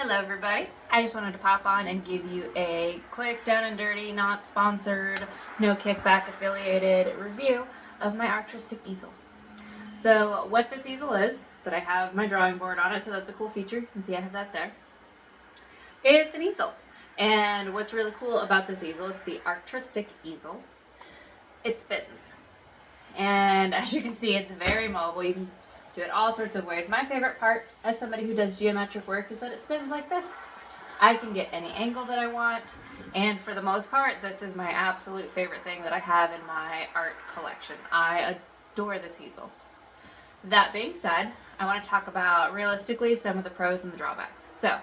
Hello everybody, I just wanted to pop on and give you a quick down and dirty, not sponsored, no kickback affiliated review of my Artristic Easel. So what this easel is, that I have my drawing board on it, so that's a cool feature. You can see I have that there. It's an easel. And what's really cool about this easel, it's the Artristic Easel. It spins. And as you can see, it's very mobile. You can do it all sorts of ways. My favorite part, as somebody who does geometric work, is that it spins like this. I can get any angle that I want, and for the most part, this is my absolute favorite thing that I have in my art collection. I adore this easel. That being said, I want to talk about, realistically, some of the pros and the drawbacks. So,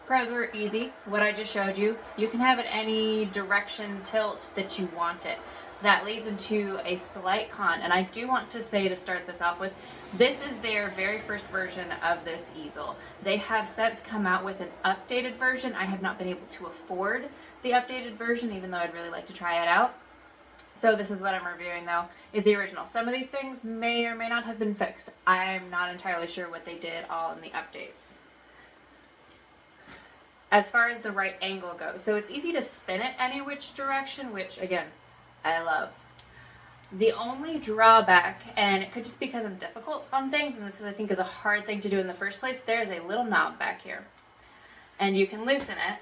pros were easy. What I just showed you, you can have it any direction tilt that you want it. That leads into a slight con, and I do want to say to start this off with, this is their very first version of this easel. They have since come out with an updated version. I have not been able to afford the updated version, even though I'd really like to try it out. So this is what I'm reviewing though, is the original. Some of these things may or may not have been fixed. I'm not entirely sure what they did all in the updates. As far as the right angle goes, so it's easy to spin it any which direction, which again, I love. The only drawback, and it could just be because I'm difficult on things, and this is, I think, is a hard thing to do in the first place, there's a little knob back here. And you can loosen it,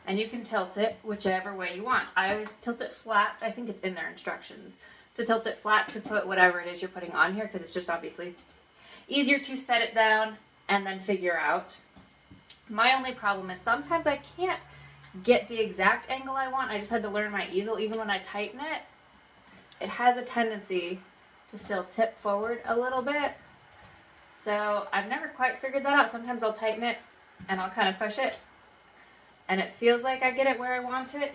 and you can tilt it whichever way you want. I always tilt it flat. I think it's in their instructions. To tilt it flat to put whatever it is you're putting on here, because it's just obviously easier to set it down and then figure out. My only problem is sometimes I can't get the exact angle I want. I just had to learn my easel. Even when I tighten it, it has a tendency to still tip forward a little bit. So I've never quite figured that out. Sometimes I'll tighten it and I'll kind of push it and it feels like I get it where I want it.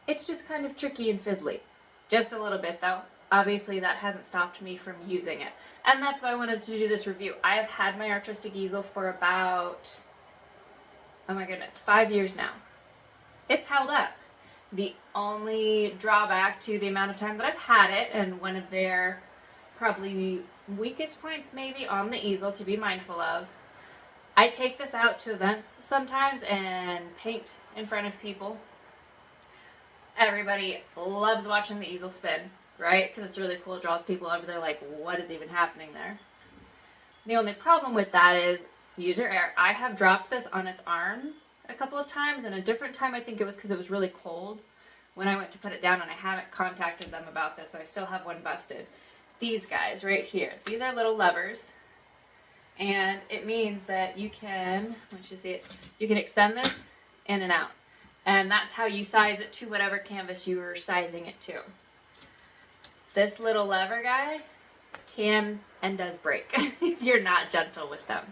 It's just kind of tricky and fiddly. Just a little bit though. Obviously that hasn't stopped me from using it. And that's why I wanted to do this review. I have had my Artristic Easel for about, oh my goodness, 5 years now. It's held up. The only drawback to the amount of time that I've had it, and one of their probably weakest points maybe on the easel to be mindful of, I take this out to events sometimes and paint in front of people. Everybody loves watching the easel spin, right? Because it's really cool. It draws people over there like, what is even happening there? The only problem with that is user error. I have dropped this on its arm a couple of times, and a different time I think it was because it was really cold when I went to put it down, and I haven't contacted them about this, so I still have one busted. These guys right here, these are little levers, and it means that you can, once you see it, you can extend this in and out, and that's how you size it to whatever canvas you are sizing it to. This little lever guy can and does break if you're not gentle with them.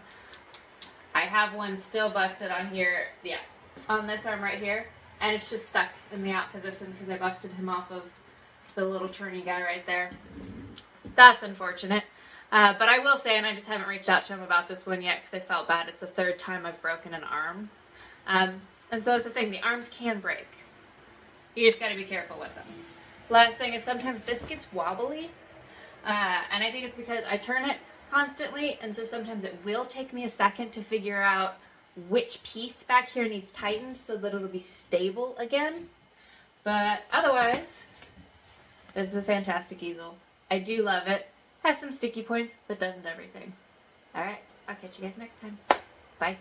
I have one still busted on here, yeah, on this arm right here, and it's just stuck in the out position because I busted him off of the little turny guy right there. That's unfortunate, but I will say, and I just haven't reached out to him about this one yet because I felt bad, it's the third time I've broken an arm, and so that's the thing, the arms can break. You just got to be careful with them. Last thing is sometimes this gets wobbly, and I think it's because I turn it constantly, and so sometimes it will take me a second to figure out which piece back here needs tightened so that it'll be stable again. But otherwise, this is a fantastic easel. I do love it. Has some sticky points, but doesn't everything. Alright, I'll catch you guys next time. Bye.